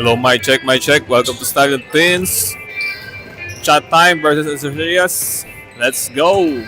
Hello, my check, my check. Welcome to Stallion Twins. Chatime versus Azarias. Let's go.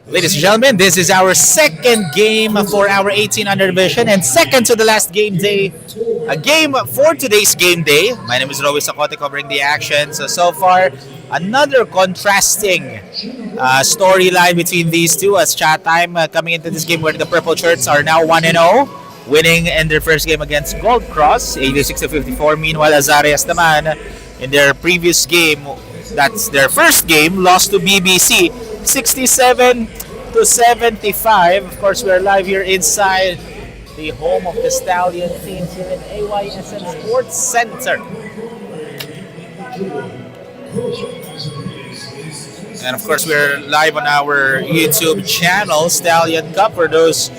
Ladies and gentlemen, this is our second game for our 18 under division and second to the last game day. A game for today's game day. My name is Roy Sacote covering the action. So far, another contrasting storyline between these two as Chatime coming into this game where the Purple Shirts are now 1-0, winning in their first game against Gold Cross, 86-54. Meanwhile, Azarias naman in their previous game, that's their first game, lost to BBC 67-75. Of course, we are live here inside the home of the Stallion teams here in AYSM Sports Center. And of course, we're live on our YouTube channel, Stallion Cup. For those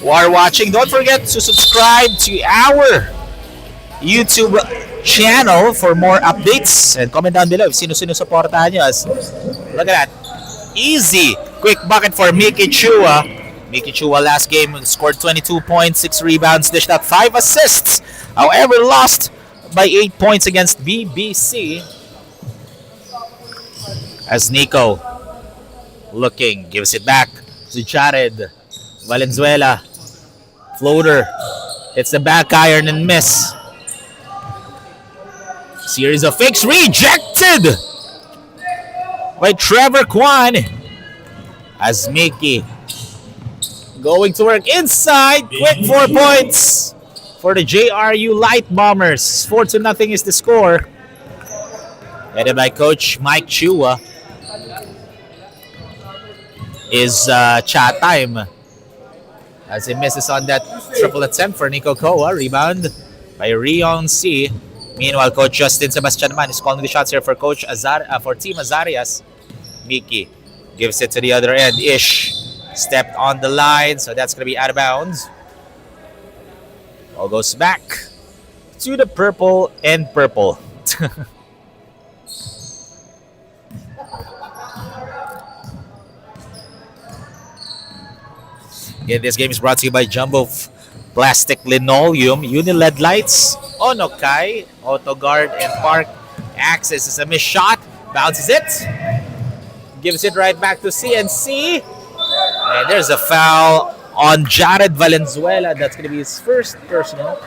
who are watching, don't forget to subscribe to our YouTube channel for more updates. And comment down below if sino-sino supportahan nyo. Look at that. Easy. Quick bucket for Miki Chua. Miki Chua last game scored 22 points, 6 rebounds, dished out 5 assists. However, lost by 8 points against BBC. As Nico looking, gives it back to Jared Valenzuela. Floater. It's the back iron and miss. Series of fakes rejected by Trevor Kwan. As Mickey going to work inside. Quick 4 points for the JRU Light Bombers. 4-0 is the score. Headed by Coach Mike Chua is Chatime. As he misses on that triple attempt for Nico Koa. Rebound by Rion C. Meanwhile, Coach Justin Sebastian Man is calling the shots here for Coach for Team Azarias. Miki gives it to the other end. Ish stepped on the line, so that's going to be out of bounds. Ball goes back to the purple and purple. Yeah, this game is brought to you by Jumbo Plastic Linoleum, Uniled Lights, Onokai, AutoGuard, and Park Access. Is a missed shot, bounces it, gives it right back to CNC, and there's a foul on Jared Valenzuela. That's going to be his first personal.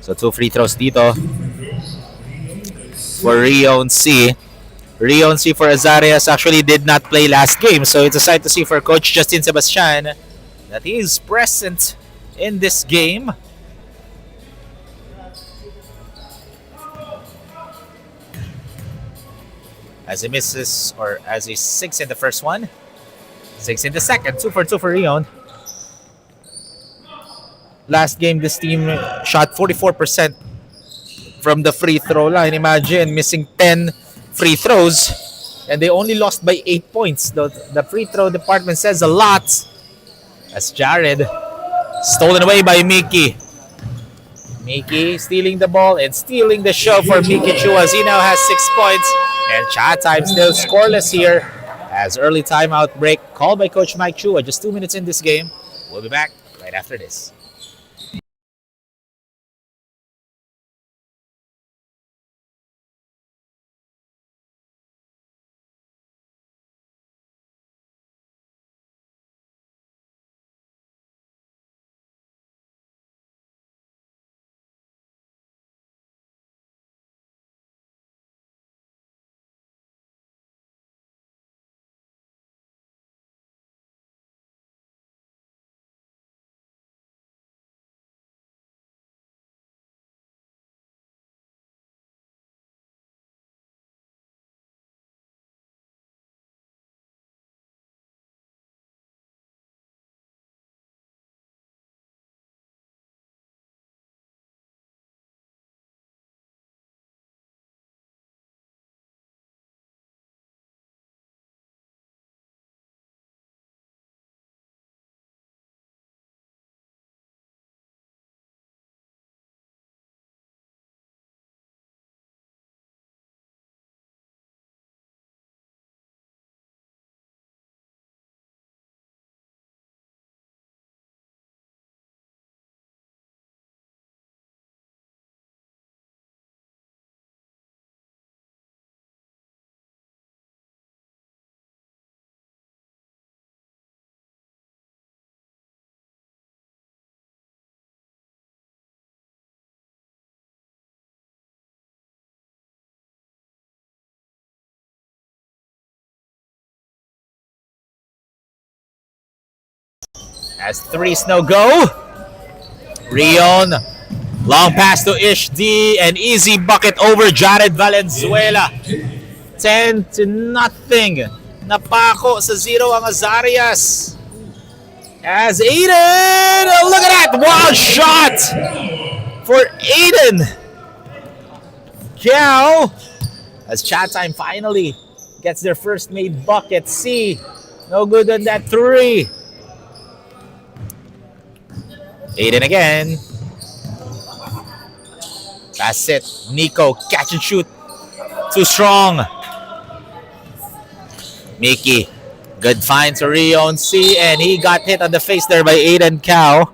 So 2 free throws dito for Rion C. Rion C for Azarias actually did not play last game, so it's a sight to see for Coach Justin Sebastian that he is present in this game. As he misses, or as he 6 in the first one, 6 in the second, 2 for 2 for Rion. Last game, this team shot 44% from the free throw line. Imagine missing 10 free throws and they only lost by 8 points. The free throw department says a lot. As Jared stolen away by Miki. Miki stealing the ball and stealing the show for Miki Chua as he now has 6 points. And Chatime still scoreless here as early timeout break called by Coach Mike Chua. Just 2 minutes in this game. We'll be back right after this. As threes no go. Rion. Long pass to Ish D. An easy bucket over Jared Valenzuela. 10-0. Napako sa 0 ang Azarias. As Aiden. Oh, look at that. Wild shot for Aiden. Cal. As Chatime finally gets their first made bucket. C. No good on that 3. Aiden again. That's it. Nico, catch and shoot. Too strong. Mickey, good find to Rion C, and he got hit on the face there by Aiden Cow.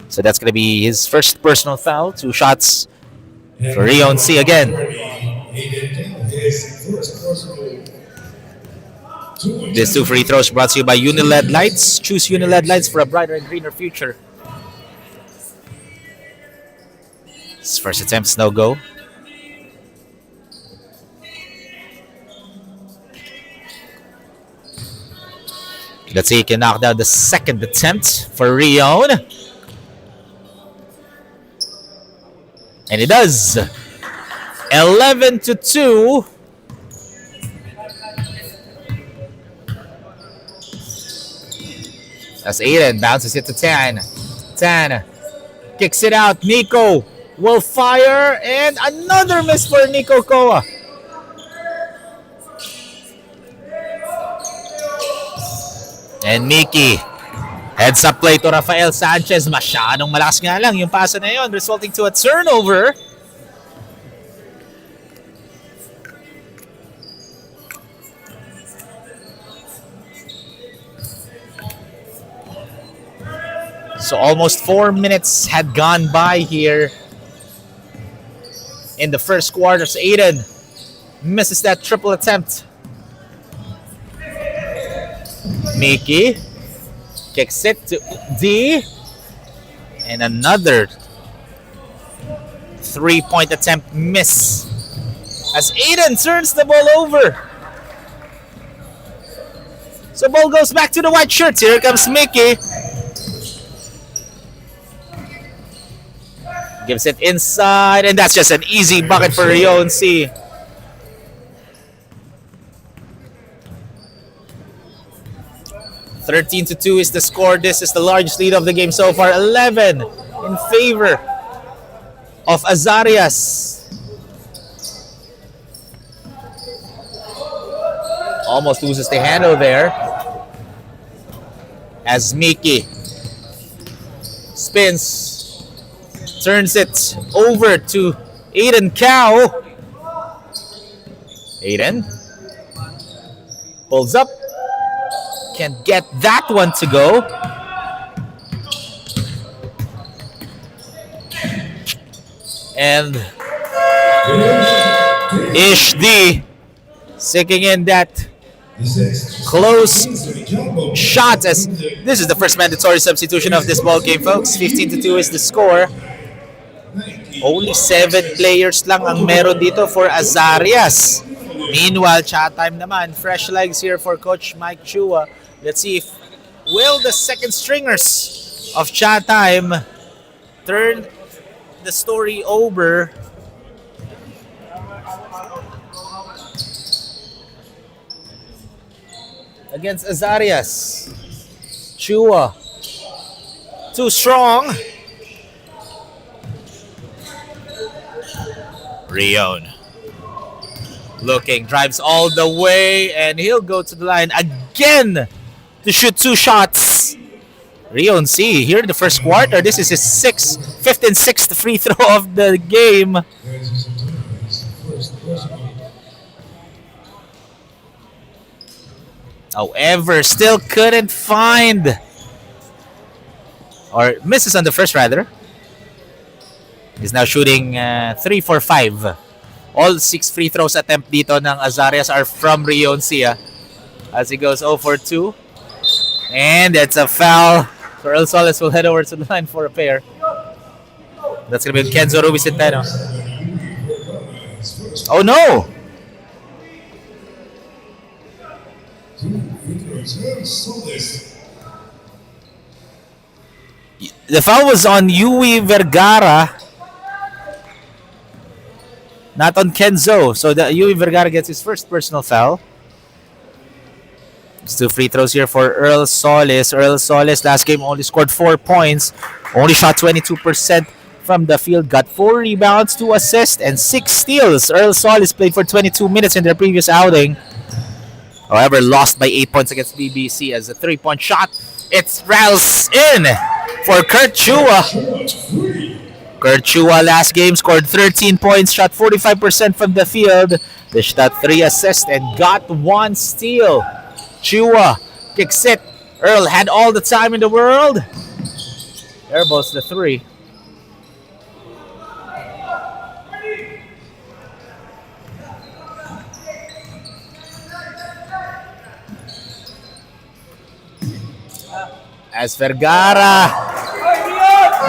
So that's going to be his first personal foul. 2 shots for Rion C again. These 2 free throws brought to you by Uniled Lights. Choose Uniled Lights for a brighter and greener future. His first attempt's no go. Let's see, he can knock down the second attempt for Rion. And he does. 11-2. As Aiden bounces it to 10. 10 kicks it out. Nico will fire, and another miss for Nico Koa. And Mickey, heads up play to Rafael Sanchez. Masyadong malakas nga lang yung pasa na yun, resulting to a turnover. So almost 4 minutes had gone by here in the first quarter. So Aiden misses that triple attempt. Mickey kicks it to D. And another 3-point attempt miss. As Aiden turns the ball over. So ball goes back to the white shirts. Here comes Mickey. Gives it inside, and that's just an easy bucket for Rion C. (13-2) is the score. This is the largest lead of the game so far. 11 in favor of Azarias. Almost loses the handle there. As Mickey spins. Turns it over to Aiden Cow. Aiden pulls up. Can't get that one to go. And Ish D sinking in that close shot, as this is the first mandatory substitution of this ball game, folks. 15-2 is the score. Only 7 players lang ang meron dito for Azarias. Meanwhile, Chatime naman, fresh legs here for Coach Mike Chua. Let's see if will the second stringers of Chatime turn the story over. Against Azarias. Chua. Too strong. Rion. Looking, drives all the way, and he'll go to the line again to shoot 2 shots. Rion C here in the first quarter. This is his 5th and 6th free throw of the game. However, still couldn't find, or misses on the first rather. He's now shooting 3 for 5. All 6 free throws attempt dito ng Azarias are from Rion C. As he goes 0 for 2. And it's a foul. So Earl Solis will head over to the line for a pair. That's going to be Kenzo Ruby Centeno. Oh no! The foul was on Yui Vergara, not on Kenzo. So the Yui Vergara gets his first personal foul. It's 2 free throws here for Earl Solis. Earl Solis last game only scored 4 points, only shot 22% from the field, got 4 rebounds, 2 assists, and 6 steals. Earl Solis played for 22 minutes in their previous outing. However, lost by 8 points against BBC as a 3-point shot. It's rails in for Kurt Chua. Kurt Chua last game scored 13 points, shot 45% from the field. They shot 3 assists and got 1 steal. Chua kicks it. Earl had all the time in the world. Airballs the 3. As Vergara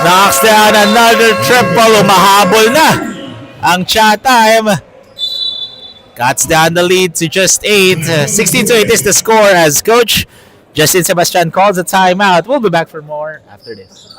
knocks down another triple, umahabol na ang Chatime. Cuts down the lead to just 8. 16-8 is the score as Coach Justin Sebastian calls a timeout. We'll be back for more after this.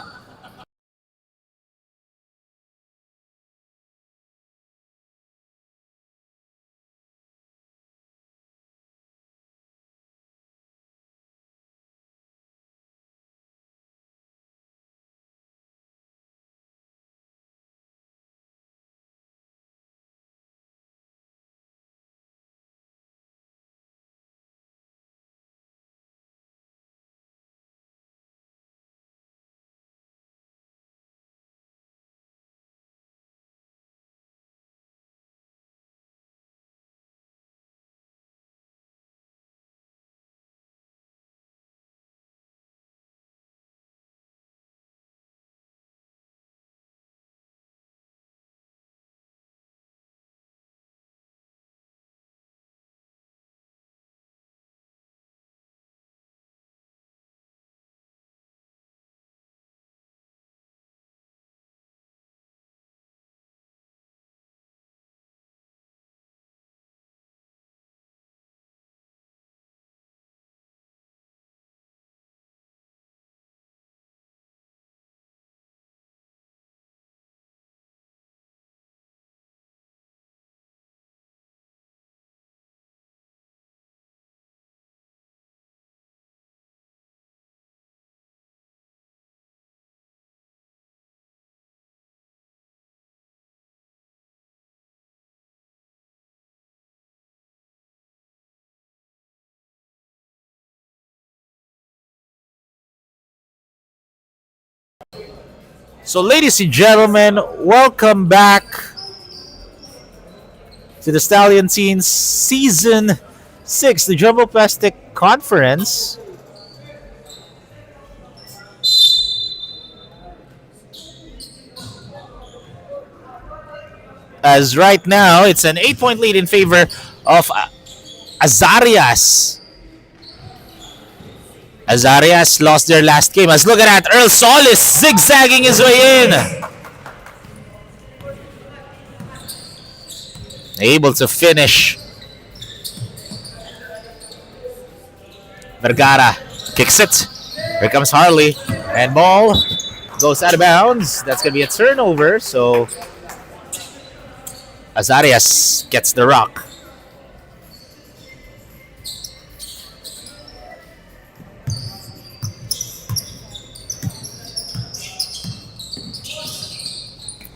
So, ladies and gentlemen, welcome back to the Stallion Teens Season 6, the Jumbo Plastic Conference. As right now, it's an 8-point lead in favor of Azarias. Azarias lost their last game. As look at that, Earl Solis zigzagging his way in. Able to finish. Vergara kicks it. Here comes Harley. And ball goes out of bounds. That's going to be a turnover. So Azarias gets the rock.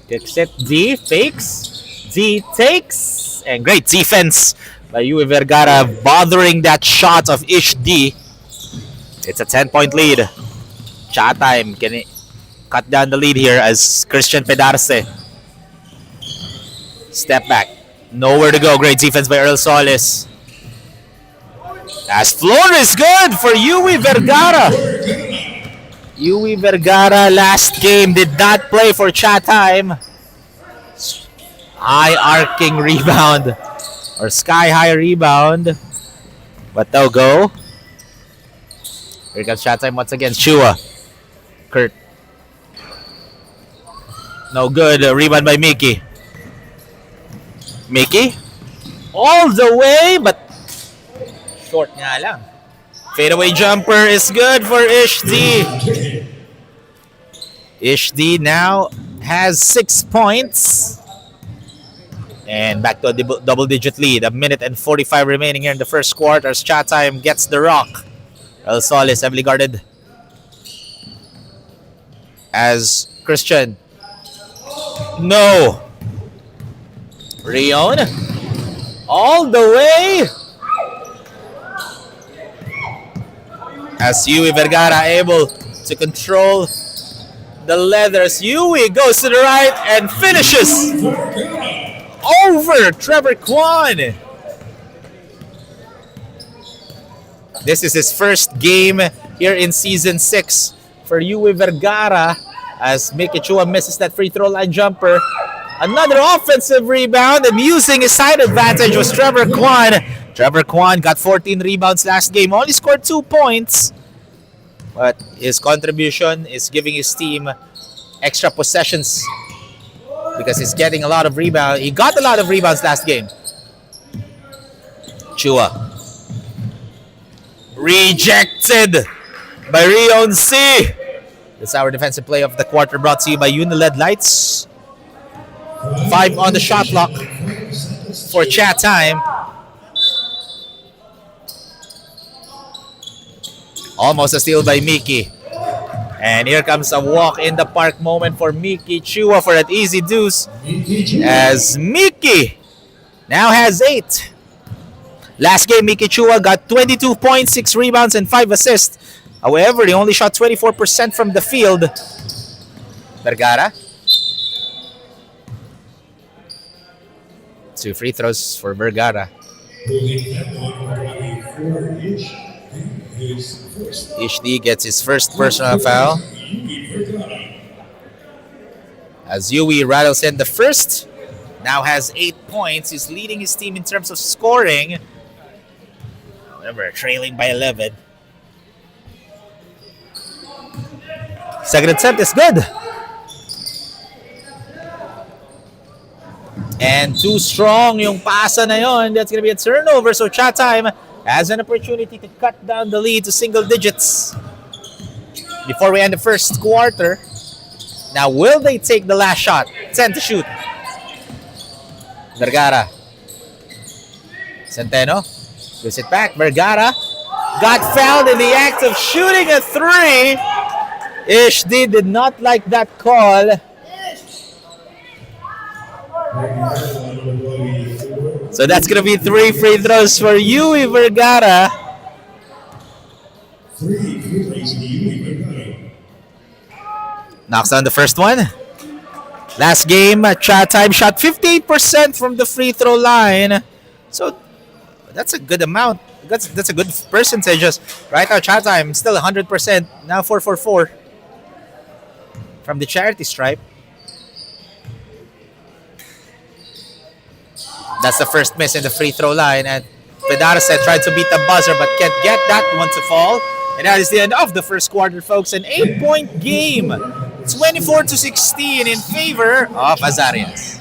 Kicks it. D fakes. D takes. And great defense by Yui Vergara bothering that shot of Ish D. It's a 10-point lead. Chatime can cut down the lead here as Christian Pedarce. Step back. Nowhere to go. Great defense by Earl Solis. As floor is good for Yui Vergara. Yui Vergara last game did not play for Chatime. High arcing rebound or sky high rebound, but they'll go. Here comes Chatime once again. Chua, Kurt, no good. Rebound by Mickey. Mickey, all the way, but short nga lang. Fadeaway jumper is good for Ish D. Ishdi now has 6 points. And back to a double-digit lead. A minute and 45 remaining here in the first quarter as Chatime gets the rock. El Solis heavily guarded as Christian. No. Rion all the way as Yui Vergara able to control the leathers. Yui goes to the right and finishes over Trevor Kwan. This is his first game here in Season 6 for Yui Vergara as Mickey Chua misses that free throw line jumper. Another offensive rebound, and using his side advantage was Trevor Kwan. Trevor Kwan got 14 rebounds last game, only scored 2 points. But his contribution is giving his team extra possessions because he's getting a lot of rebounds. He got a lot of rebounds last game. Chua. Rejected by Rion C. That's our defensive play of the quarter, brought to you by Uniled Lights. 5 on the shot clock for Chatime. Almost a steal by Miki. And here comes a walk in the park moment for Miki Chua for that easy deuce. As Miki now has 8. Last game, Miki Chua got 22 points, 6 rebounds, and 5 assists. However, he only shot 24% from the field. Vergara. 2 free throws for Vergara. Ishdi gets his first personal foul. As Yui rattles in the first, now has 8 points. He's leading his team in terms of scoring. Remember, trailing by 11. Second attempt is good. And too strong yung pasa na yon. That's going to be a turnover. So Chatime has an opportunity to cut down the lead to single digits before we end the first quarter. Now, will they take the last shot? 10 to shoot. Vergara. Centeno. Gives it back. Vergara got fouled in the act of shooting a 3. Ishdi did not like that call. So that's going to be 3 free throws for Yui Vergara. Knocks down the first one. Last game, Chatime shot 58% from the free throw line. So that's a good amount. That's a good percentage. Right now, Chatime still 100%. Now 4-4-4 from the charity stripe. That's the first miss in the free throw line. And Pedarce tried to beat the buzzer but can't get that one to fall. And that is the end of the first quarter, folks. An 8-point game. 24-16 in favor of Azarias.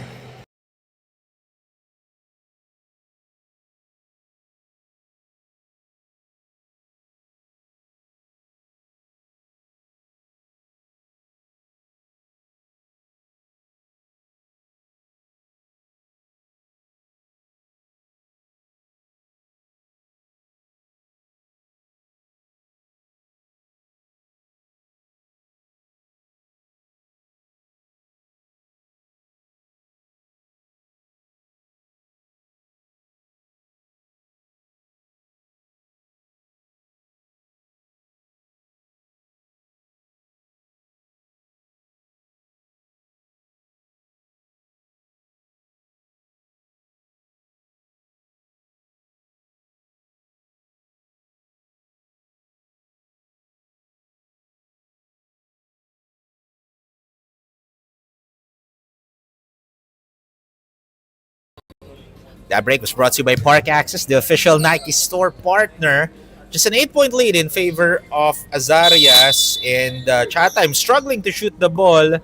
That break was brought to you by Park Access, the official Nike store partner. Just an 8-point lead in favor of Azarias, and Chatime struggling to shoot the ball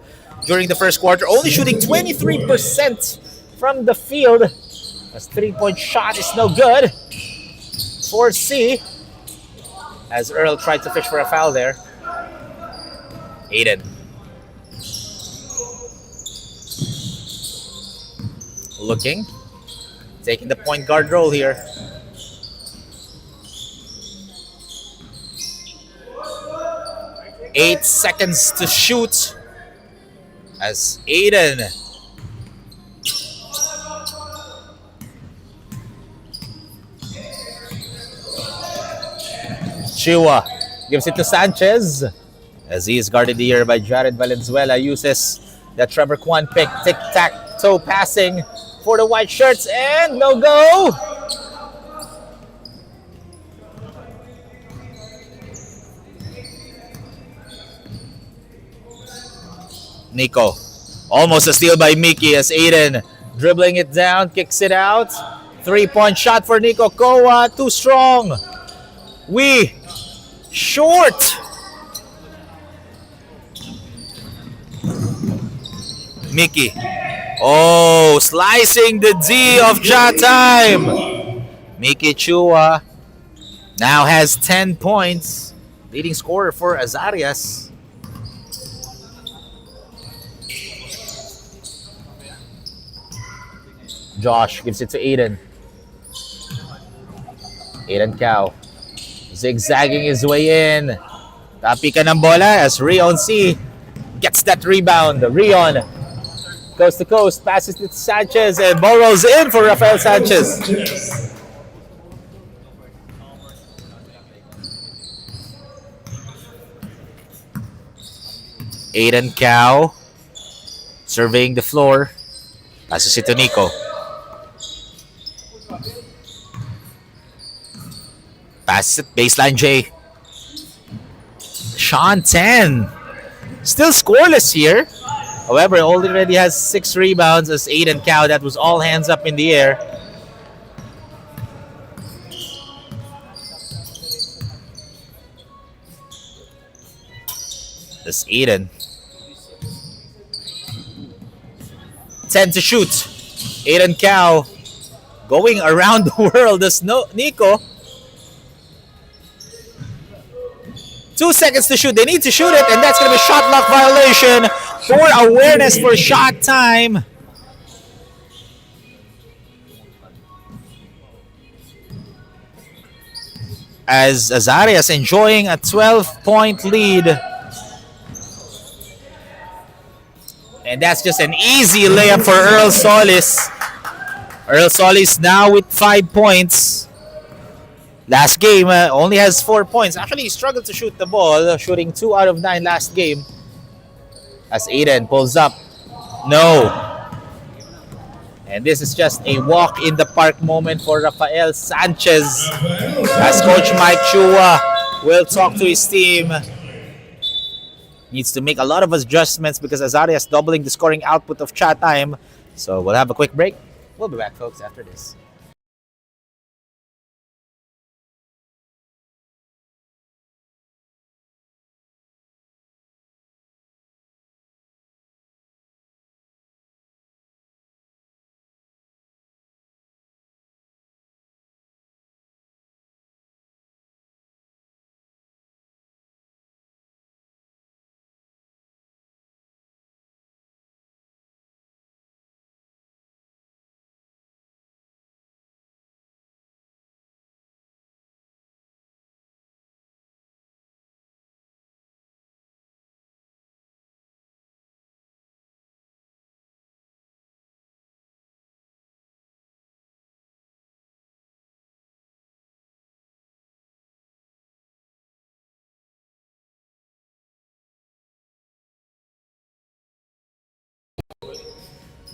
during the first quarter, only shooting 23% from the field. A 3-point shot is no good for C, as Earl tried to fish for a foul there. Aiden. Looking. Taking the point guard role here. 8 seconds to shoot as Aiden Chua gives it to Sanchez as he is guarded here by Jared Valenzuela. Uses the Trevor Kwan pick, tic-tac-toe passing for the white shirts and no go. Nico. Almost a steal by Mickey as Aiden dribbling it down, kicks it out. 3-point shot for Nico Kowa. Too strong. Short. Mickey. Oh, slicing the D of Chatime. Mickey Chua now has 10 points. Leading scorer for Azarias. Josh gives it to Aiden. Aiden Cow zigzagging his way in. Tapi ka ng bola as Rion C gets that rebound. Rion coast to coast, passes it to Sanchez and ball rolls in for Rafael Sanchez. Aiden Cow surveying the floor. Passes it to Nico. Passes it, baseline J. Sean 10. Still scoreless here. However, already has 6 rebounds as Aiden Cow. That was all hands up in the air. That's Aiden. 10 to shoot. Aiden Cow going around the world as Nico. 2 seconds to shoot. They need to shoot it, and that's going to be shot clock violation for awareness for shot time. As Azarias enjoying a 12-point lead. And that's just an easy layup for Earl Solis. Earl Solis now with 5 points. Last game only has 4 points. Actually, he struggled to shoot the ball, shooting 2 out of 9 last game. As Aiden pulls up. No. And this is just a walk in the park moment for Rafael Sanchez. As Coach Mike Chua will talk to his team. Needs to make a lot of adjustments because Azarias doubling the scoring output of Chatime. So we'll have a quick break. We'll be back, folks, after this.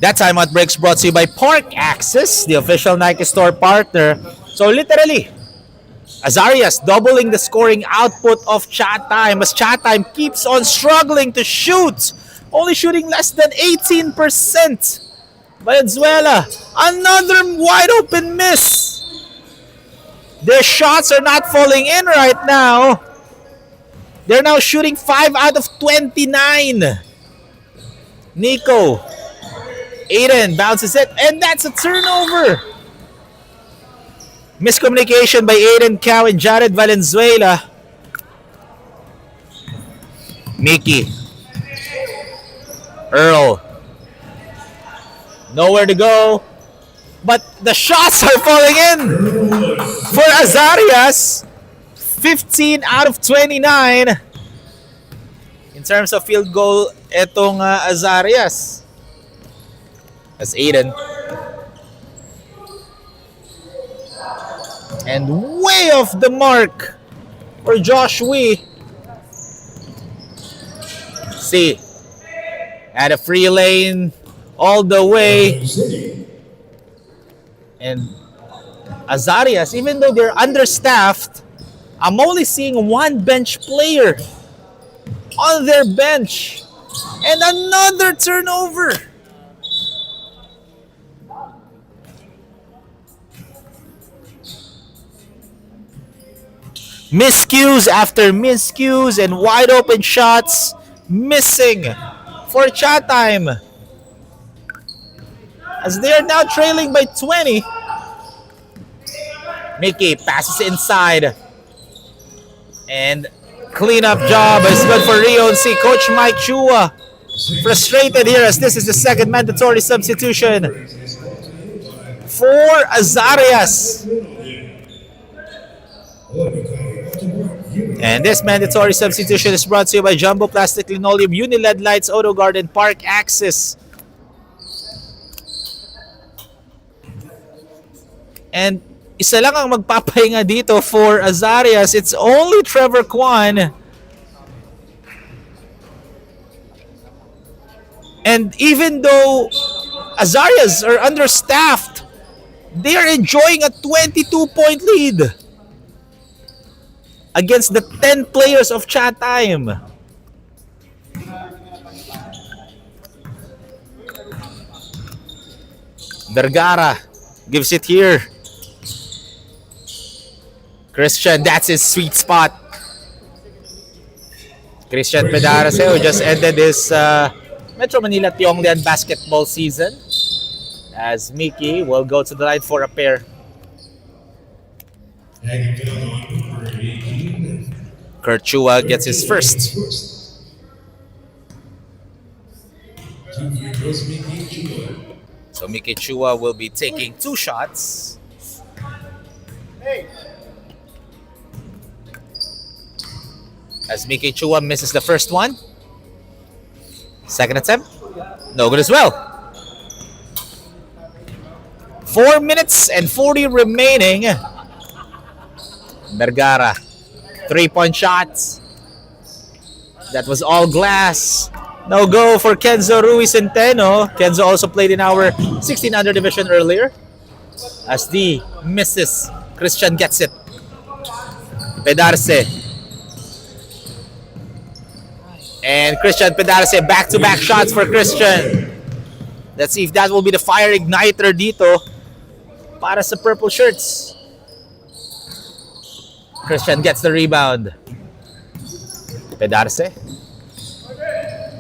That time out breaks brought to you by Park Access, the official Nike store partner. So literally, Azarias doubling the scoring output of Chatime as Chatime keeps on struggling to shoot. Only shooting less than 18%. Valenzuela, another wide open miss. Their shots are not falling in right now. They're now shooting 5 out of 29. Nico. Aiden bounces it, and that's a turnover. Miscommunication by Aiden Cow and Jared Valenzuela. Mickey. Earl. Nowhere to go. But the shots are falling in for Azarias. 15 out of 29 in terms of field goal etong Azarias. As Aiden. And way off the mark for Josh Wee. See, at a free lane all the way. And Azarias, even though they're understaffed, I'm only seeing one bench player on their bench. And another turnover. Miscues after miscues and wide open shots missing for Chatime. As they are now trailing by 20. Mickey passes inside. And cleanup job is good for Rio. See Coach Mike Chua frustrated here as this is the second mandatory substitution for Azarias. And this mandatory substitution is brought to you by Jumbo Plastic Linoleum, Uniled Lights, Auto Garden, Park Access. And isa lang ang magpapahinga dito for Azarias. It's only Trevor Kwan. And even though Azarias are understaffed, they are enjoying a 22-point lead against the 10 players of Chatime. Vergara gives it here. Christian, that's his sweet spot. Christian Pedarase, who just ended his Metro Manila Tionglian basketball season, as Mickey will go to the line for a pair. Kurt Chua gets his first. So Mickey Chua will be taking 2 shots. As Mickey Chua misses the first one. Second attempt, no good as well. 4 minutes and 40 remaining. Vergara, 3-point shots. That was all glass. No go for Kenzo Ruiz Centeno. Kenzo also played in our 1600 division earlier. As D misses, Christian gets it. Pedarse. And Christian Pedarse, back-to-back shots for Christian. Let's see if that will be the fire igniter dito para sa purple shirts. Christian gets the rebound. Pedarse.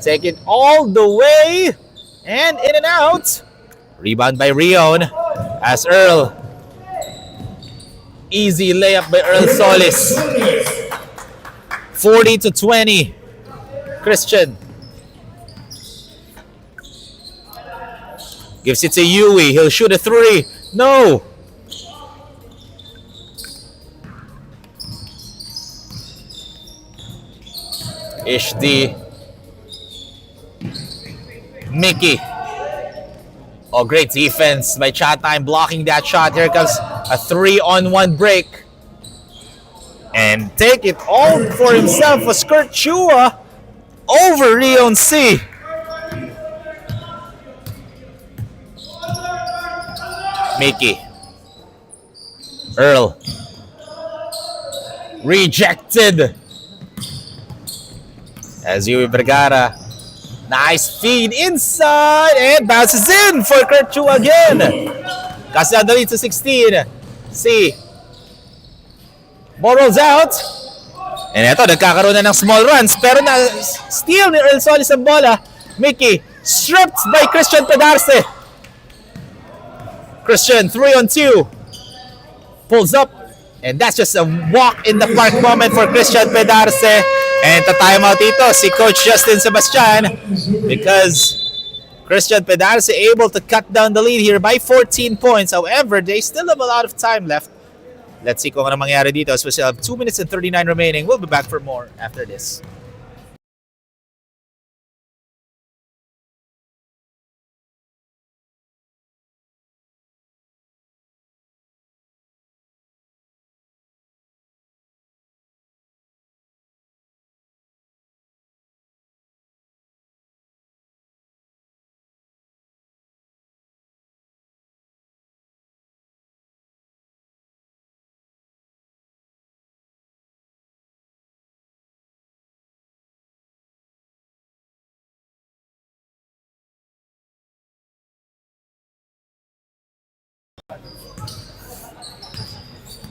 Take it all the way. And in and out. Rebound by Rion. As Earl. Easy layup by Earl Solis. 40-20. Christian. Gives it to Yui. He'll shoot a 3. No. Ishdi. Mickey. Oh, great defense by Chatime blocking that shot. Here comes a 3-on-1 break. And take it all for himself was Kurt Chua over Rion C. Mickey. Earl. Rejected. As Yui Vergara. Nice feed inside and bounces in for Kurt Chua again. Casado leads to 16. C. Ball rolls out. And eto, nagkakaroon na ng small runs. Pero na steal ni Earl Solis ang bola. Mickey, stripped by Christian Pedarse. Christian, 3-on-2. Pulls up. And that's just a walk in the park moment for Christian Pedarse. And ta-timeout dito si Coach Justin Sebastian because Christian Pedarce able to cut down the lead here by 14 points. However, they still have a lot of time left. Let's see kung ano mangyari dito as we still have 2 minutes and 39 remaining. We'll be back for more after this.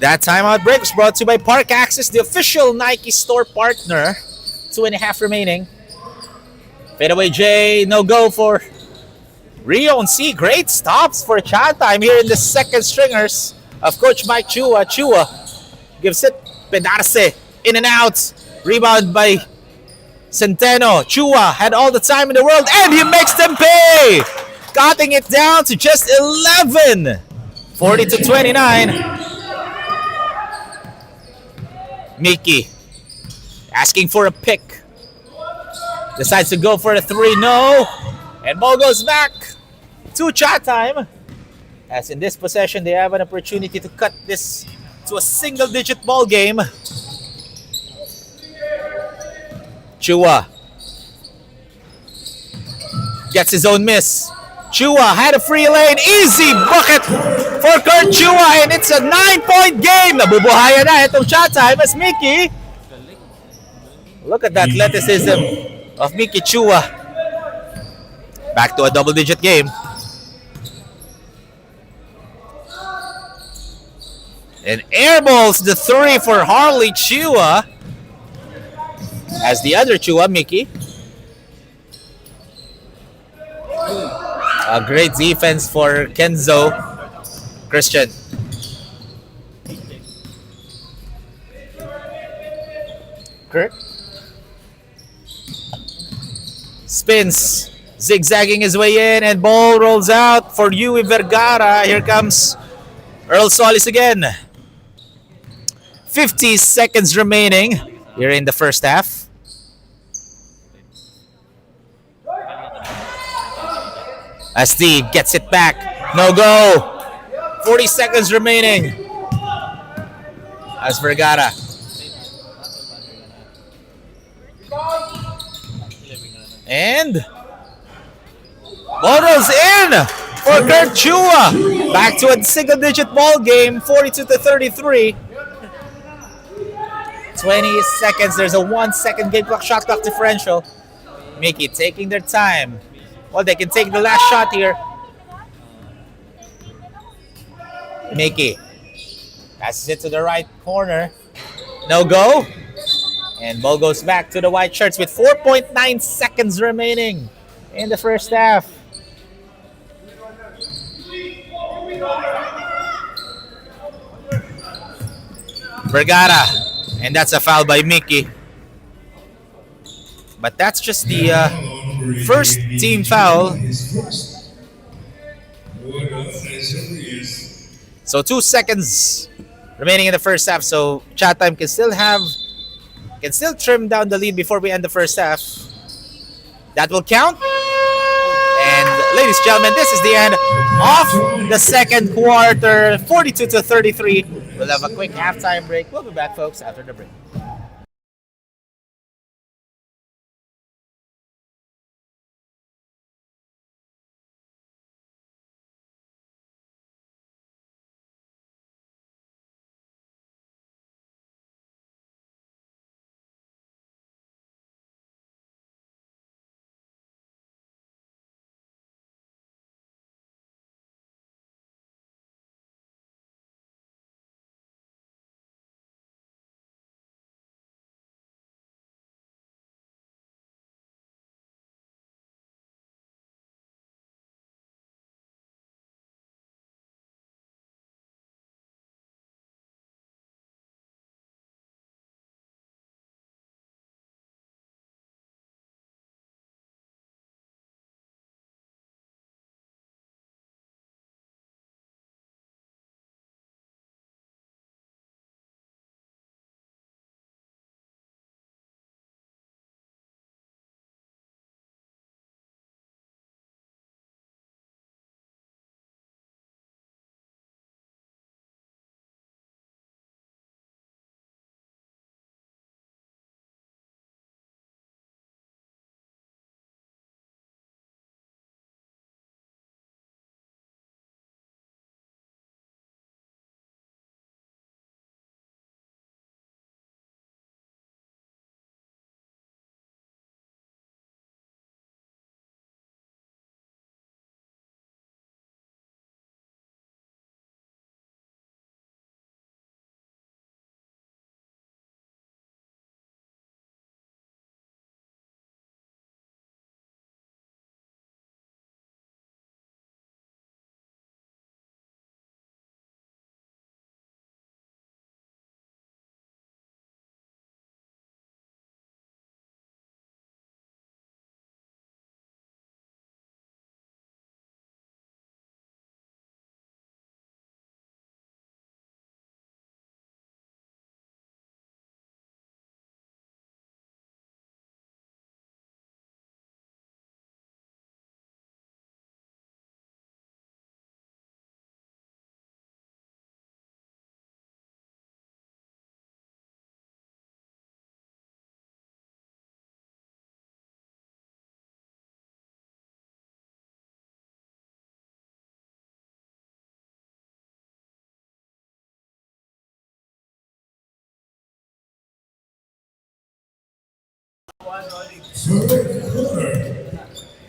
That timeout break was brought to you by Park Access, the official Nike store partner. 2.5 remaining. Fadeaway J, no go for Rio and C. Great stops for Chatime here in the second stringers of Coach Mike Chua. Chua gives it Pedarce in and out. Rebound by Centeno. Chua had all the time in the world and he makes them pay. Cutting it down to just 11. 40-29. Mickey asking for a pick. Decides to go for a three. No. And ball goes back to Chatime. As in this possession, they have an opportunity to cut this to a single-digit ball game. Chua gets his own miss. Chua had a free lane. Easy bucket for Kurt Chua. And it's a 9-point game. Nabubuhayan na itong Chatime as Mickey. Look at the athleticism of Mickey Chua. Back to a double-digit game. And airballs the three for Harley Chua. As the other Chua, Mickey. A great defense for Kenzo. Christian. Kurt. Spins. Zigzagging his way in and ball rolls out for Yui Vergara. Here comes Earl Solis again. 50 seconds remaining here in the first half. As Steve gets it back. No go. 40 seconds remaining. As Vergara. And ball rolls in for Kurt Chua. Back to a single-digit ball game. 42-33. 20 seconds. There's a 1-second game clock, shot clock differential. Mickey taking their time. Well, they can take the last shot here. Mickey passes it to the right corner. No go. And ball goes back to the white shirts with 4.9 seconds remaining in the first half. Vergara. And that's a foul by Mickey. But that's just the first team foul. So 2 seconds remaining in the first half. So Chatime can still trim down the lead before we end the first half. That will count. And ladies and gentlemen, this is the end of the second quarter. 42-33. We'll have a quick halftime break. We'll be back, folks, after the break.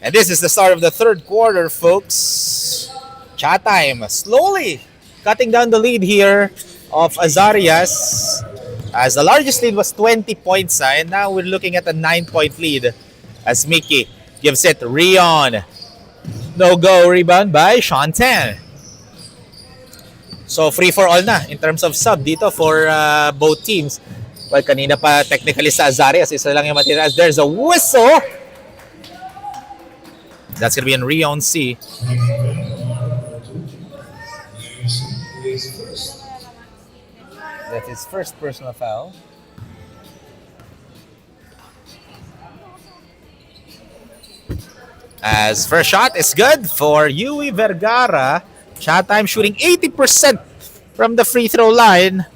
And this is the start of the third quarter, folks. Chatime slowly cutting down the lead here of Azarias, as the largest lead was 20 points, and now we're looking at a 9-point lead as Mickey gives it Rion. No go, rebound by Shantan. So free for all na in terms of sub dito for both teams. Well, kanina pa technically sa Azarias, isa lang yung matira. There's a whistle. That's going to be in Rion C. That's his first personal foul. As first shot is good for Yui Vergara. Chatime shooting 80% from the free throw line.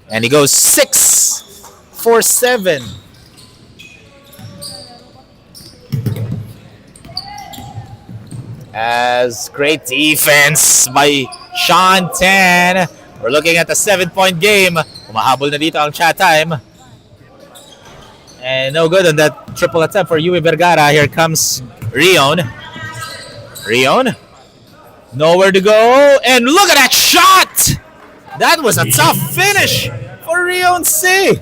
And he goes 6 for 7. As great defense by Shantan. We're looking at a 7-point game. Umahabol na dito ang Chatime. And no good on that triple attempt for Yui Vergara. Here comes Rion. Rion. Nowhere to go. And look at that shot! That was a tough finish for Rion C.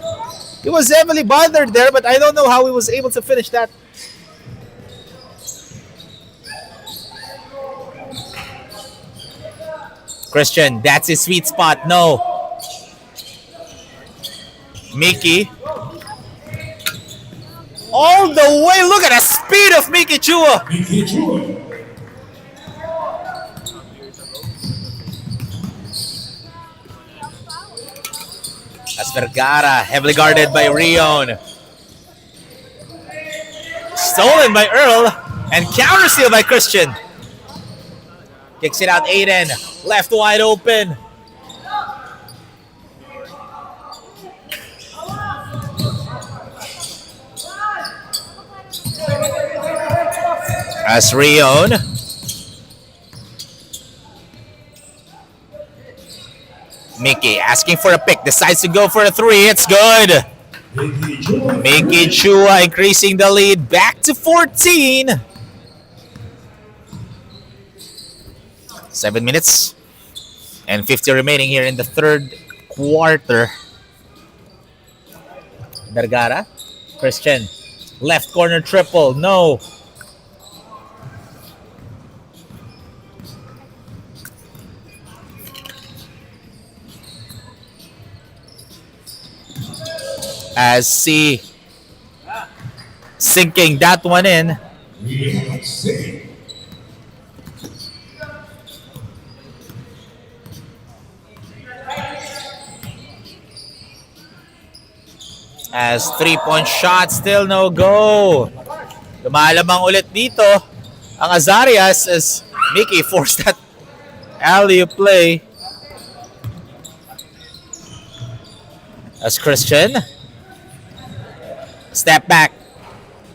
He was heavily bothered there, but I don't know how he was able to finish that. Christian, that's his sweet spot. No. Mickey. All the way. Look at the speed of Mickey Chua. As Vergara, heavily guarded by Rion. Stolen by Earl. And counter steal by Christian. Kicks it out, Aiden. Left wide open. As Rion. Mickey asking for a pick. Decides to go for a three. It's good. Mickey Chua increasing the lead back to 14. 7 minutes and 50 remaining here in the third quarter. Vergara. Christian. Left corner triple. No. As C sinking that one in. As 3-point shot, still no go. Lumalamang ulit dito ang Azarias as Mickey forced that alley-oop play. As Christian. Step back.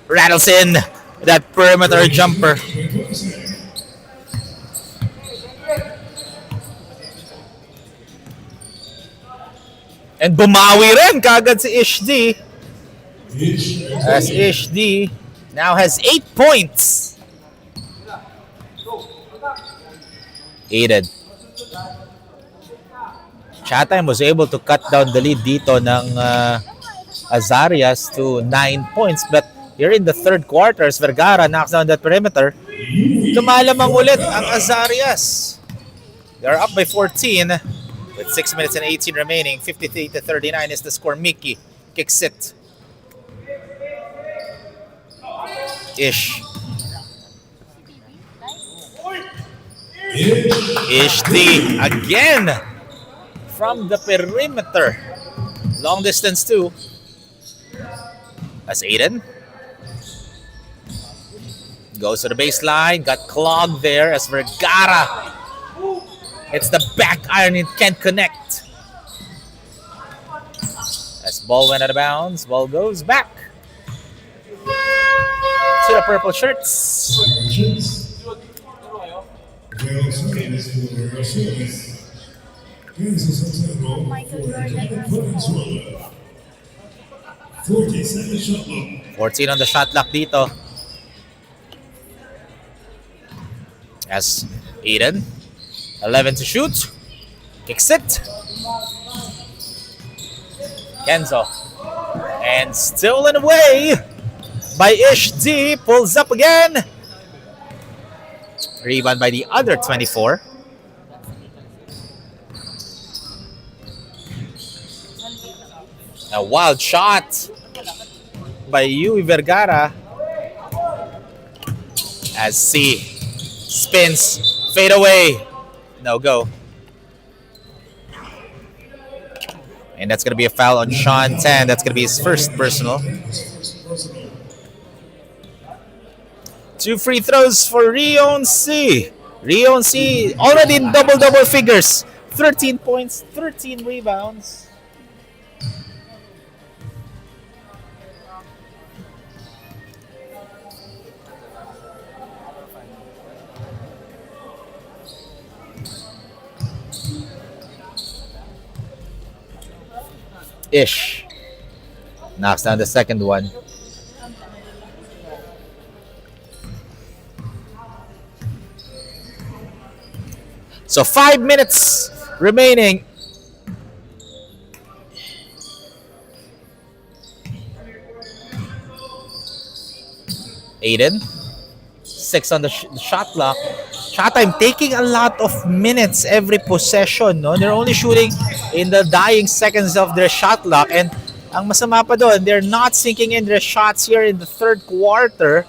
Rattles in that perimeter jumper. And bumawi rin kagad si HD. As HD now has 8 points. Aided. Chatime was able to cut down the lead dito ng Azarias to 9 points. But here in the third quarter, as Vergara knocks down that perimeter, lumalamang ulit ang Azarias. They're up by 14 with 6 minutes and 18 remaining. 53-39 is the score. Mickey kicks it. Ish. HD again from the perimeter. Long distance too. As Aiden goes to the baseline. Got clogged there as Vergara. It's the back iron. It can't connect. As ball went out of bounds. Ball goes back to the purple shirts. 14 on the shot clock dito. As Aiden, 11 to shoot. Kicks it. Kenzo. And stolen away by Ish D. Pulls up again. Rebound by the other 24. A wild shot by Yui Vergara. As C spins, fade away. No go. And that's going to be a foul on Sean Tan. That's going to be his first personal. 2 free throws for Rion C. Rion C already in double figures. 13 points, 13 rebounds. Ish knocks down the second one. So 5 minutes remaining. Aiden, 6 on the shot clock. Chatime taking a lot of minutes every possession. No, they're only shooting in the dying seconds of their shot clock, and ang masama pa doon, they're not sinking in their shots here in the third quarter.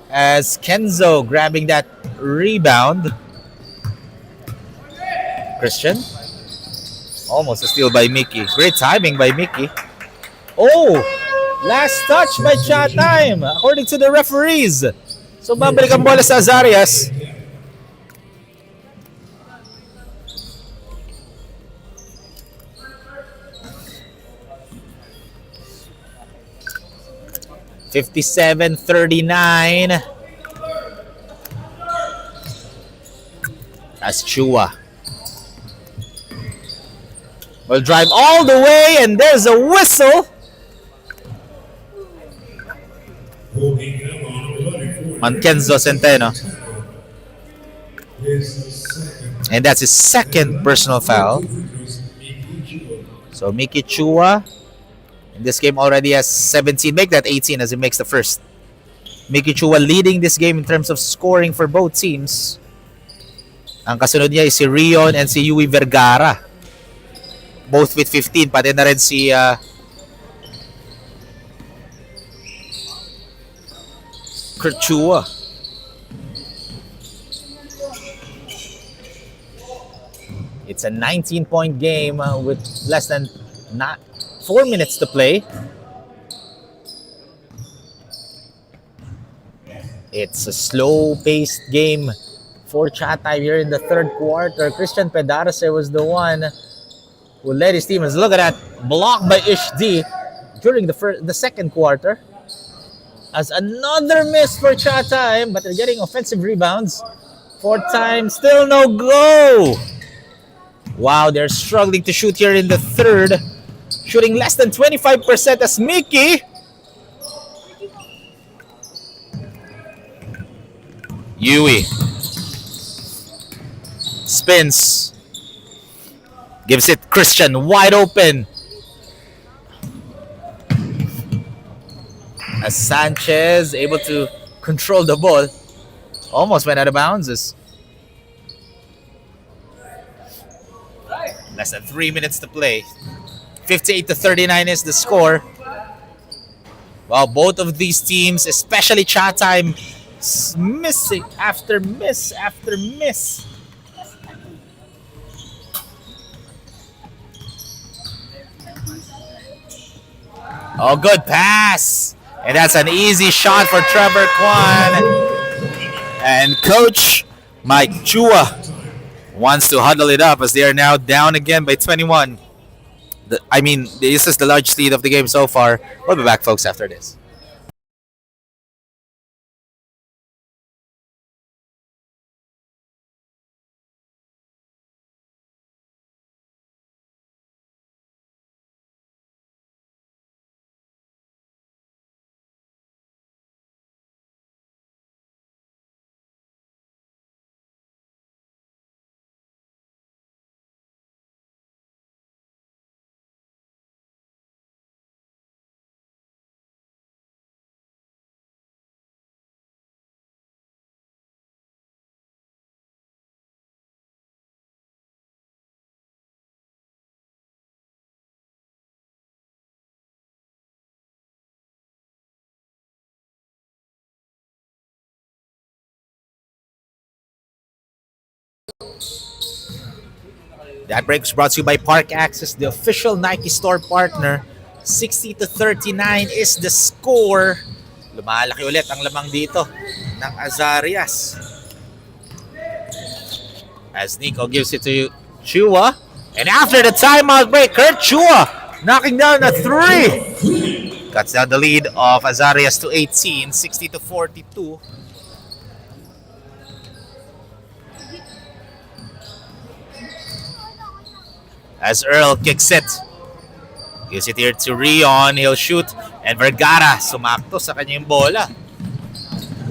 As Kenzo grabbing that rebound. Christian. Almost a steal by Mickey. Great timing by Mickey. Oh! Last touch by Chatime, according to the referees. So babalik ang bola sa Azarias. (57-39) as Chua will drive all the way, and there's a whistle. Kenzo Centeno. And that's his second personal foul. So Miki Chua in this game already has 17. Make that 18 as he makes the first. Miki Chua leading this game in terms of scoring for both teams. Ang kasunod niya is si Rion and si Yui Vergara. Both with 15. Pati na rin si Chua. It's a 19-point game with less than 4 minutes to play. It's a slow-paced game for Chatime here in the third quarter. Christian Pedarce was the one who led his team. Look at that block by Ish D during the second quarter. As another miss for Chatime, but they're getting offensive rebounds. Fourth time, still no go. Wow, they're struggling to shoot here in the third. Shooting less than 25% as Mickey. Yui spins. Gives it Christian wide open. As Sanchez able to control the ball. Almost went out of bounds. Less than 3 minutes to play. 58-39 is the score. Well, both of these teams, especially Chatime, missing after miss after miss. Oh, good pass. And that's an easy shot for Trevor Kwan. And Coach Mike Chua wants to huddle it up as they are now down again by 21. This is the largest lead of the game so far. We'll be back, folks, after this. That break was brought to you by Park Access, the official Nike store partner. 60-39 is the score. Lumalaki ulit ang lamang dito ng Azarias. As Nico gives it to Chua. And after the timeout break, Kurt Chua knocking down a three. Cuts down the lead of Azarias to 18, 60-42. As Earl kicks it. Gives it here to Rion. He'll shoot. And Vergara sumakto sa kanyang bola.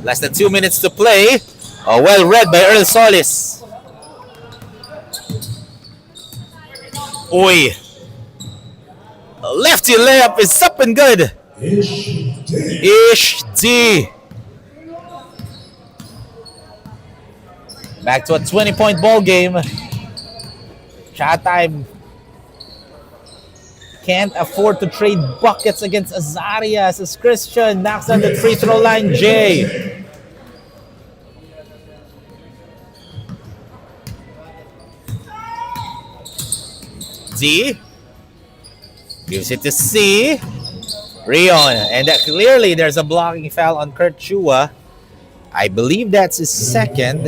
Less than 2 minutes to play. Well read by Earl Solis. Uy. A lefty layup is up and good. Ish D. Back to a 20-point ball game. Chatime can't afford to trade buckets against Azarias as Christian knocks on the free throw line. Jay. Z gives it to C. Rion. And clearly there's a blocking foul on Kurt Chua. I believe that's his second.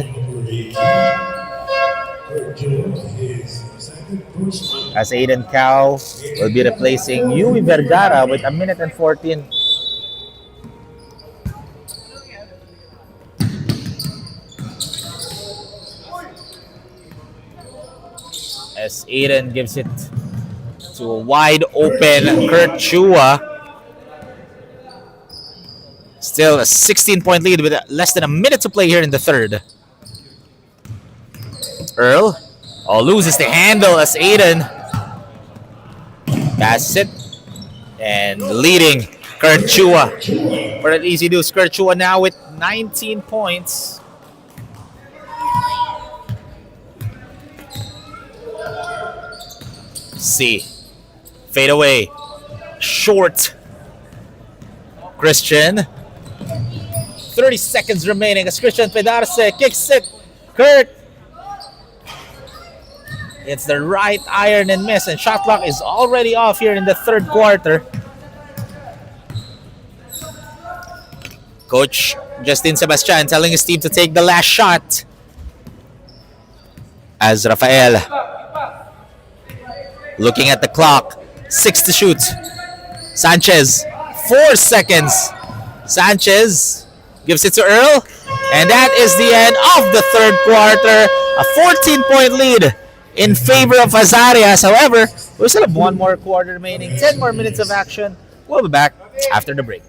As Aiden Cow will be replacing Yui Vergara with 1 minute and 14. As Aiden gives it to a wide open Kurt Chua. Still a 16-point lead with less than a minute to play here in the third. Earl loses the handle as Aiden passes it and leading Kurt Chua for an easy deuce. Kurt Chua now with 19 points. C. Fade away. Short. Christian. 30 seconds remaining as Christian Pedarce kicks it. Kurt. It's the right iron and miss, and shot clock is already off here in the third quarter. Coach Justin Sebastian telling his team to take the last shot. As Rafael looking at the clock, 6 to shoot. Sanchez, 4 seconds. Sanchez gives it to Earl, and that is the end of the third quarter. A 14-point lead in favor of Azarias. However, we still have one more quarter remaining, 10 more minutes of action. We'll be back after the break.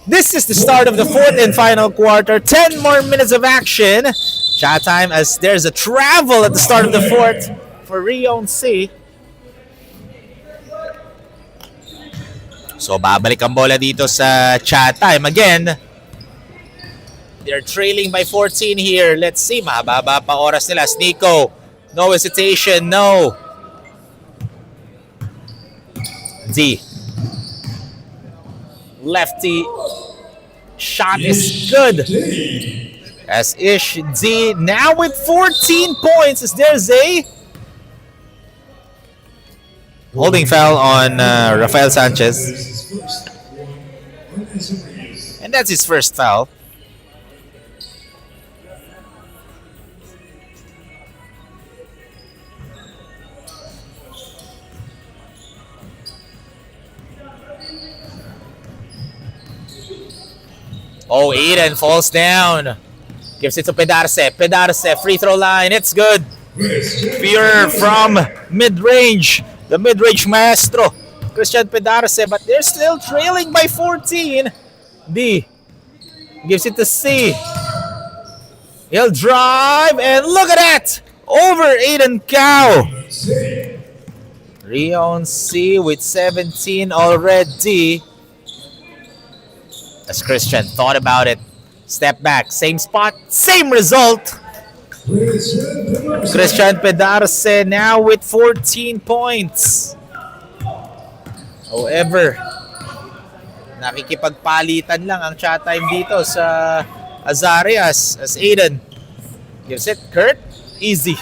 This is the start of the fourth and final quarter. 10 more minutes of action. Chatime as there's a travel at the start of the fourth for Rion C. So babalik ang bola dito sa Chatime again. They're trailing by 14 here. Let's see, mahaba pa oras nila. Nico, no hesitation, no. D. Lefty shot is good. As Ish D now with 14 points as there's a holding foul on Rafael Sanchez. And that's his first foul. Oh, Aiden falls down. Gives it to Pedarce. Pedarce, free throw line. It's good. Pure from mid-range. The mid-range maestro, Christian Pedarce. But they're still trailing by 14. D gives it to C. He'll drive, and look at that! Over Aiden Cow. Rion C with 17 already. As Christian thought about it. Step back, same spot, same result. Christian Pedarce now with 14 points. However, nakikipagpalitan lang ang Chatime dito sa Azarias as Aiden gives it. Kurt, easy.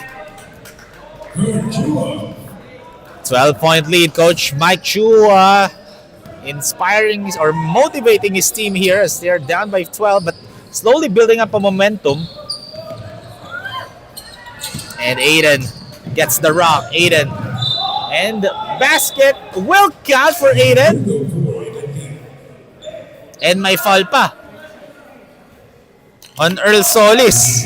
12-point lead. Coach Mike Chua inspiring or motivating his team here as they're down by 12 but slowly building up a momentum. And Aiden gets the rock. Aiden. And basket will count for Aiden. And may foul pa on Earl Solis.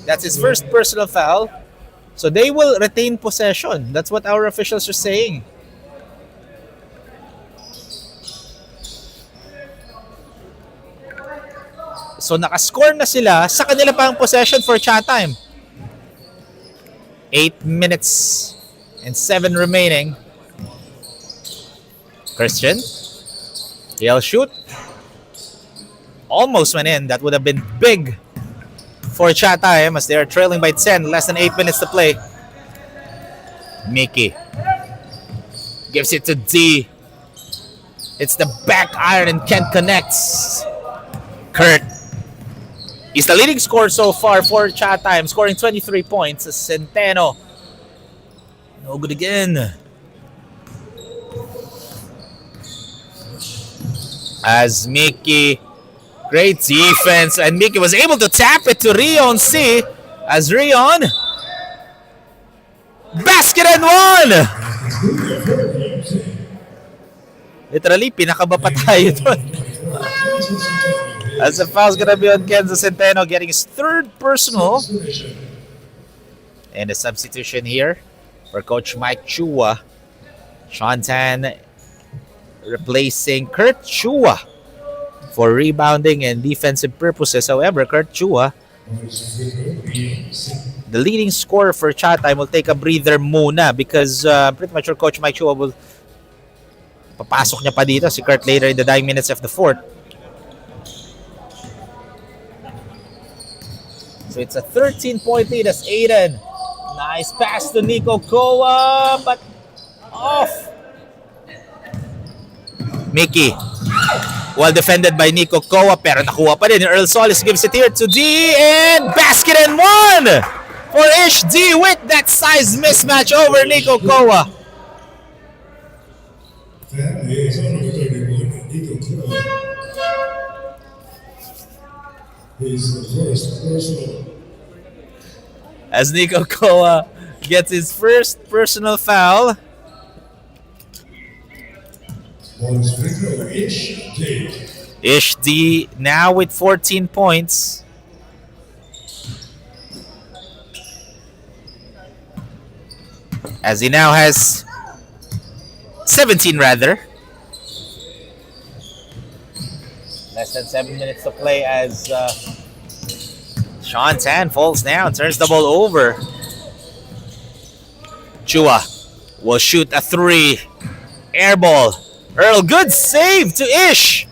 That's his first personal foul. So they will retain possession. That's what our officials are saying. So nakascore na sila sa kanila pang possession for Chatime. 8 minutes and 7 remaining. Christian. He'll shoot. Almost went in. That would have been big for Chatime as they are trailing by 10. Less than 8 minutes to play. Mickey gives it to D. It's the back iron and Kent connects. Kurt. He's the leading scorer so far for Chatime, scoring 23 points. Centeno. No good again. As Mickey, great defense, and Mickey was able to tap it to Rion C. As Rion, basket and one! Literally, pinakaba pa tayo doon. As the foul's gonna be on Kenzo Centeno, getting his third personal. And a substitution here for Coach Mike Chua. Sean Tan replacing Kurt Chua for rebounding and defensive purposes. However, Kurt Chua, the leading scorer for Chatime, will take a breather muna because pretty much sure Coach Mike Chua will papasok niya pa dito si Kurt later in the dying minutes of the fourth. So it's a 13-point lead as Aiden. Nice pass to Nico Koa, but off. Mickey. Well defended by Nico Koa, pero nakuha pa din. Earl Solis gives it here to D, and basket and one for Ish D with that size mismatch over Nico Koa. As Nico Koa gets his first personal foul. Ish D now with 14 points. As he now has 17 rather. Less than 7 minutes to play as Sean Tan falls down, turns the ball over. Chua will shoot a three. Air ball. Earl, good save to Ish.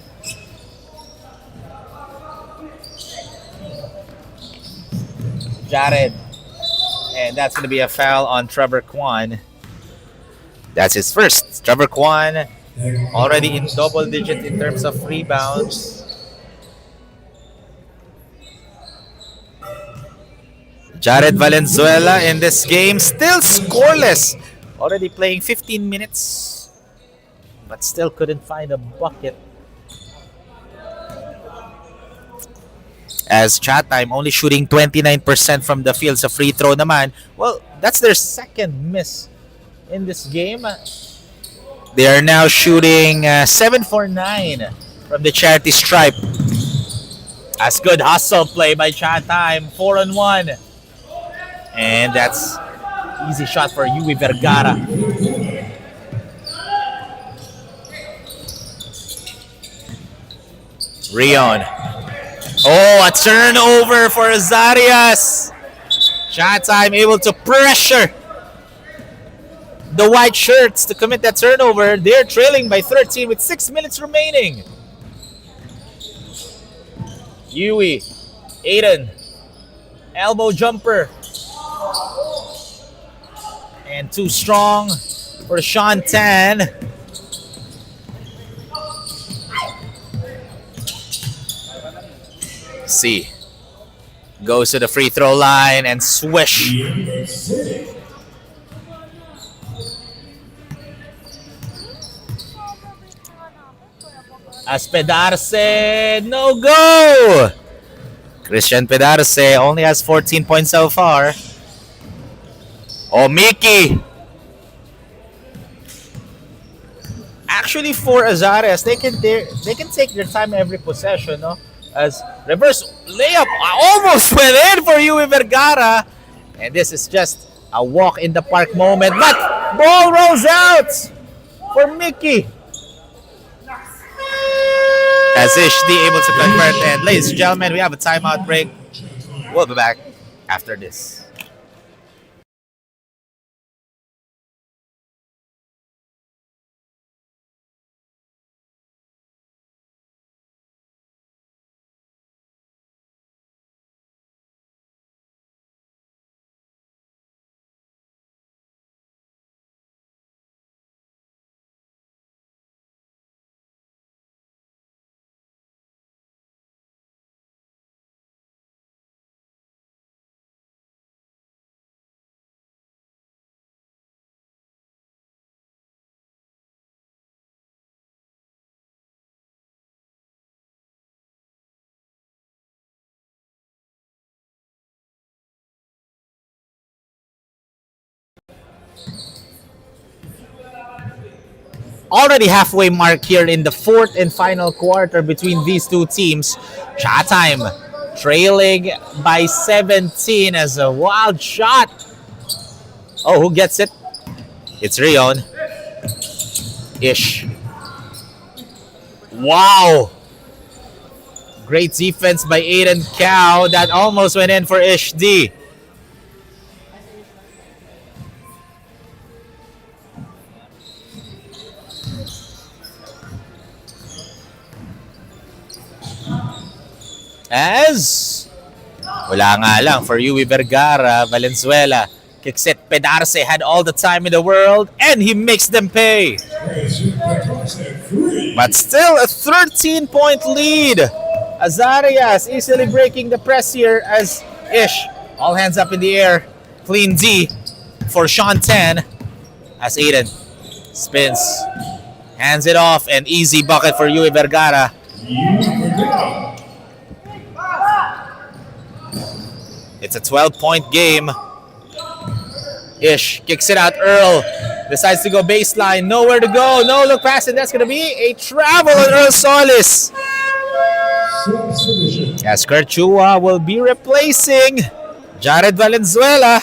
Jared. And that's going to be a foul on Trevor Kwan. That's his first. Trevor Kwan already in double digits in terms of rebounds. Jared Valenzuela in this game still scoreless. Already playing 15 minutes, but still couldn't find a bucket. As Chatime only shooting 29% from the field sa free throw naman. Well, that's their second miss in this game. They are now shooting 7 for 9 from the charity stripe. That's good hustle play by Chatime. 4-on-1. And that's easy shot for Yui Vergara. Rion. Oh, a turnover for Azarias. Chatime able to pressure the white shirts to commit that turnover. They're trailing by 13 with 6 minutes remaining. Yui, Aiden, elbow jumper. And too strong for Sean Tan. C goes to the free throw line and swish. As Pedarce, no go! Christian Pedarce only has 14 points so far. Oh, Mickey! Actually, for Azarias, they can take their time every possession, no? As reverse layup almost went in for Yui Vergara. And this is just a walk in the park moment. But ball rolls out for Mickey. As Ishdi able to convert. And ladies and gentlemen, we have a timeout break. We'll be back after this. Already halfway mark here in the fourth and final quarter between these two teams. Chatime trailing by 17 as a wild shot. Oh, who gets it? It's Rion. Ish. Wow. Great defense by Aiden Cow. That almost went in for Ish D. As wala nga lang for Yui Vergara, Valenzuela kicks it. Pedarce had all the time in the world and he makes them pay. But still a 13-point lead. Azarias easily breaking the press here as Ish. All hands up in the air. Clean D for Sean Tan as Aiden spins. Hands it off and easy bucket for Yui Vergara. It's a 12-point game. Ish kicks it out. Earl decides to go baseline. Nowhere to go. No look pass, and that's going to be a travel on Earl Solis. As Kurt Chua will be replacing Jared Valenzuela.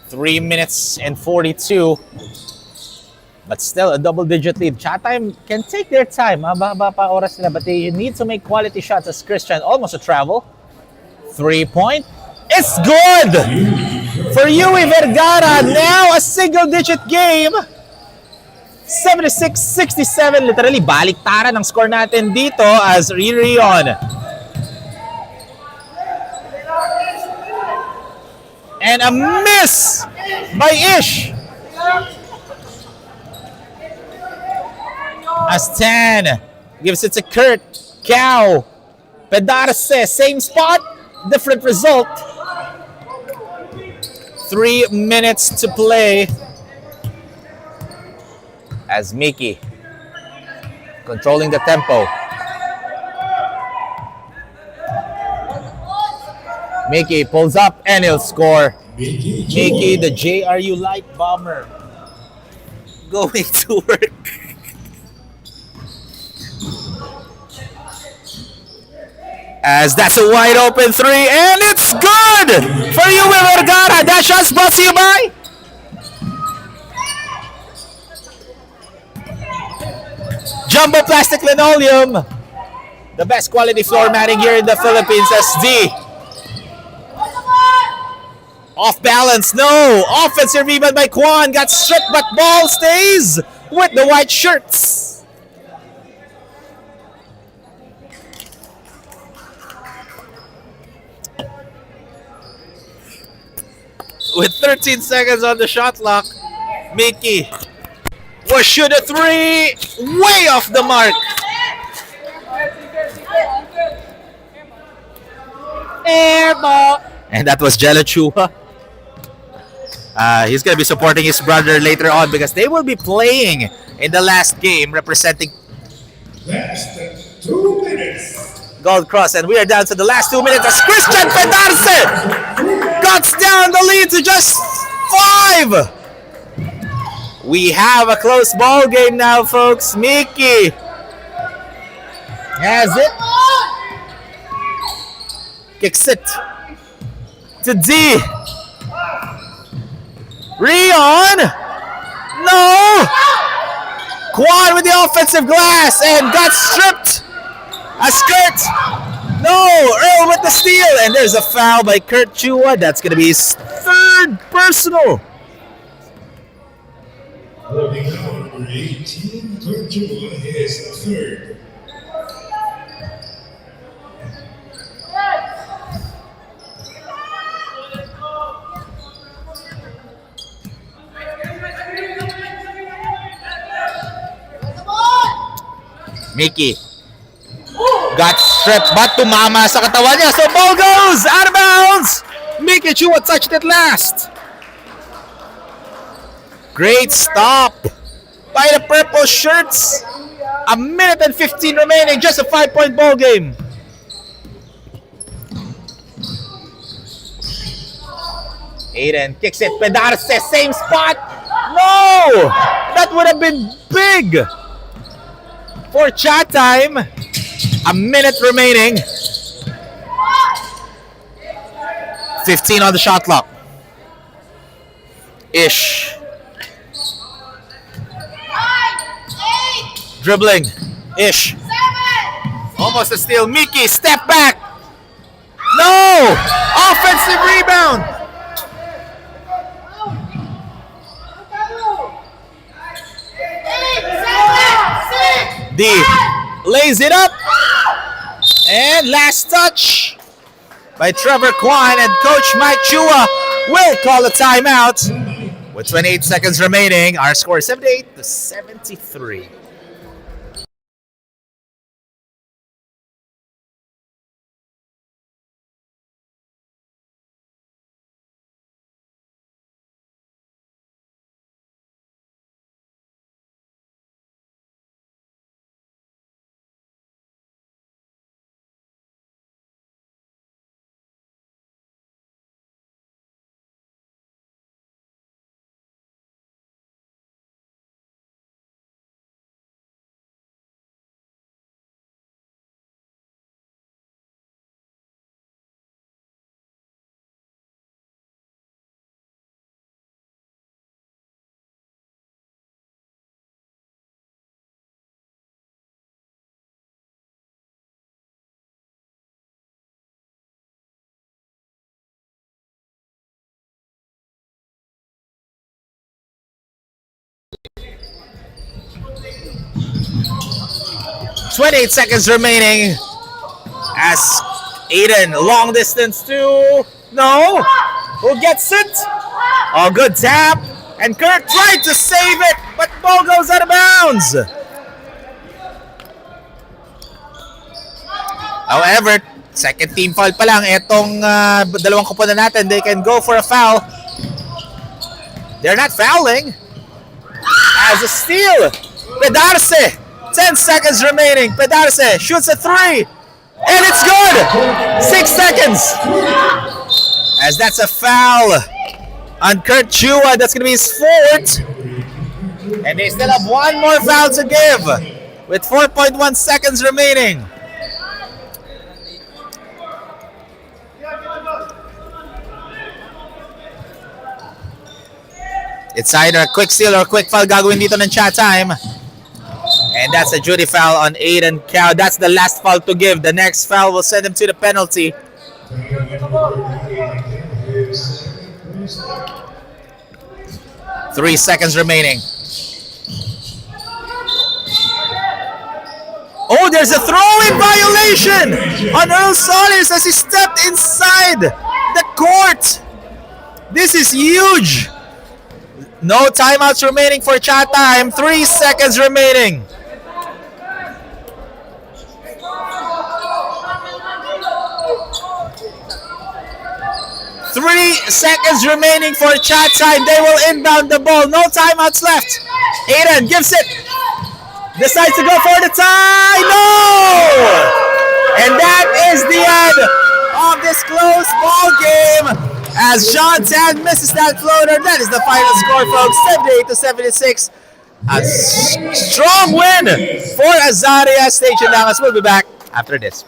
Three minutes and 42. But still a double-digit lead. Chatime can take their time. Mababa pa oras nila, but they need to make quality shots as Christian. Almost a travel. 3-point. It's good! For Yui Vergara. Now a single-digit game. 76-67. Literally, baliktaran ang score natin dito as Rion. And a miss by Ish. As Tan gives it to Kurt. Cow. Pedarce. Same spot. Different result. 3 minutes to play. As Mickey controlling the tempo. Mickey pulls up and he'll score. Mickey, the JRU light bomber, going to work. As that's a wide open three, and it's good for you, Vergara. That shot's brought to you by Jumbo Plastic Linoleum, the best quality floor matting here in the Philippines. SD. Off balance, no. Offensive rebound by Kwan. Got stripped, but ball stays with the white shirts. With 13 seconds on the shot clock, Mickey will shoot a three. Way off the mark. Air ball. And that was Jello Chua. He's going to be supporting his brother later on because they will be playing in the last game representing Last 2 minutes. Gold Cross. And we are down to the last 2 minutes as Christian Pedarce cuts down the lead to just 5. We have a close ball game now, folks. Mickey has it. Kicks it to D. Rion. No. Quan with the offensive glass and got stripped. A skirt. No. Earl with the steal. And there's a foul by Kurt Chua. That's going to be his 3rd personal. Holding out number 18, Tortua, his 3rd. Mickey got stripped but tumama sa katawan niya. So ball goes out of bounds. Mickey Chua touched it last. Great stop by the purple shirts. A minute and 15 remaining. Just a 5-point ball game. Aiden kicks it. Pedarce, same spot. No! That would have been big for Chatime. A minute remaining. 15 on the shot clock. Ish. Dribbling. Ish. Almost a steal. Mickey, step back. No! Offensive rebound. D lays it up. And last touch by Trevor Kwan, and Coach Mike Chua will call a timeout. With 28 seconds remaining, our score is 78-73. .28 seconds remaining as Aiden, long distance to no, who gets it? Oh, good tap, and Kurt tried to save it, but ball goes out of bounds. However, second team foul pa lang etong dalawang koponan natin. They can go for a foul. They're not fouling. As a steal, Pedarce. 10 seconds remaining. Pedarce shoots a three. And it's good. 6 seconds. as that's a foul on Kurt Chua. That's going to be his fourth. And they still have one more foul to give with 4.1 seconds remaining. It's either a quick steal or a quick foul gagawin dito ng Chatime. And that's a duty foul on Aiden Cow. That's the last foul to give. The next foul will send him to the penalty. 3 seconds remaining. Oh, there's a throw-in violation on Earl Solis as he stepped inside the court. This is huge. No timeouts remaining for Chatime. 3 seconds remaining. 3 seconds remaining for Chatime. They will inbound the ball. No timeouts left. Aiden gives it. Decides to go for the tie. No! And that is the end of this close ball game as John Tan misses that floater. That is the final score, folks. 78-76. A strong win for Azarias. Stay tuned now as we'll be back after this.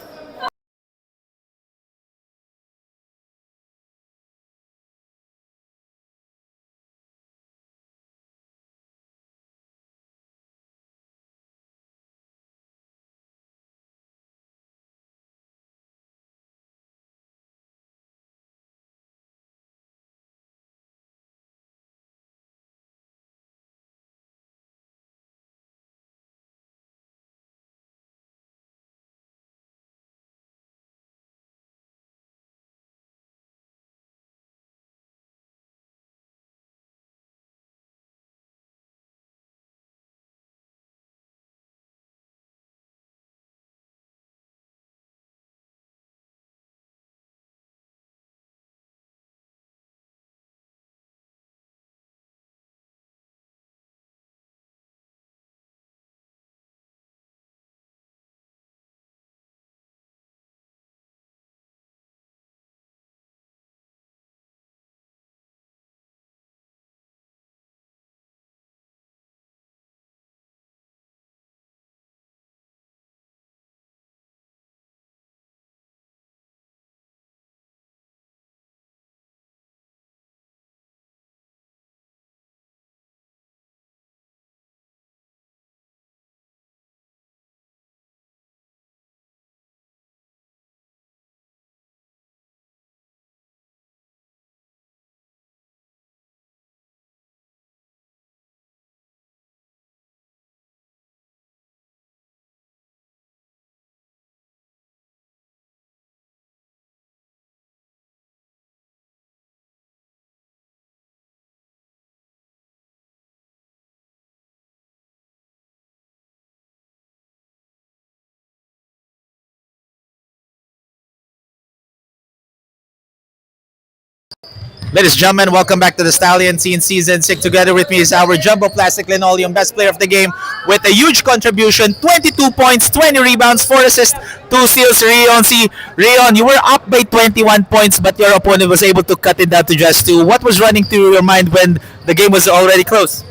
Ladies and gentlemen, welcome back to the Stallion Teen Season 6. Together with me is our Jumbo Plastic Linoleum best player of the game with a huge contribution, 22 points, 20 rebounds, 4 assists, 2 steals, Rion C. Rion, you were up by 21 points, but your opponent was able to cut it down to just 2. What was running through your mind when the game was already close?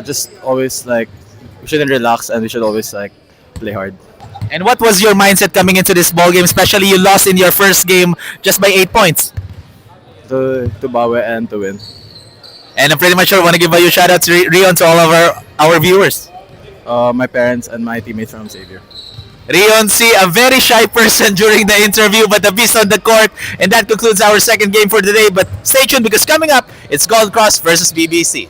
Just always like we shouldn't relax and we should always like play hard. And what was your mindset coming into this ball game, especially you lost in your first game just by 8 points? To bawi and to win. And I'm pretty much sure I want to give a huge shout out to Rion to all of our viewers. My parents and my teammates from Xavier. Rion C, a very shy person during the interview, but the beast on the court. And that concludes our second game for today. But stay tuned because coming up, it's Gold Cross versus BBC.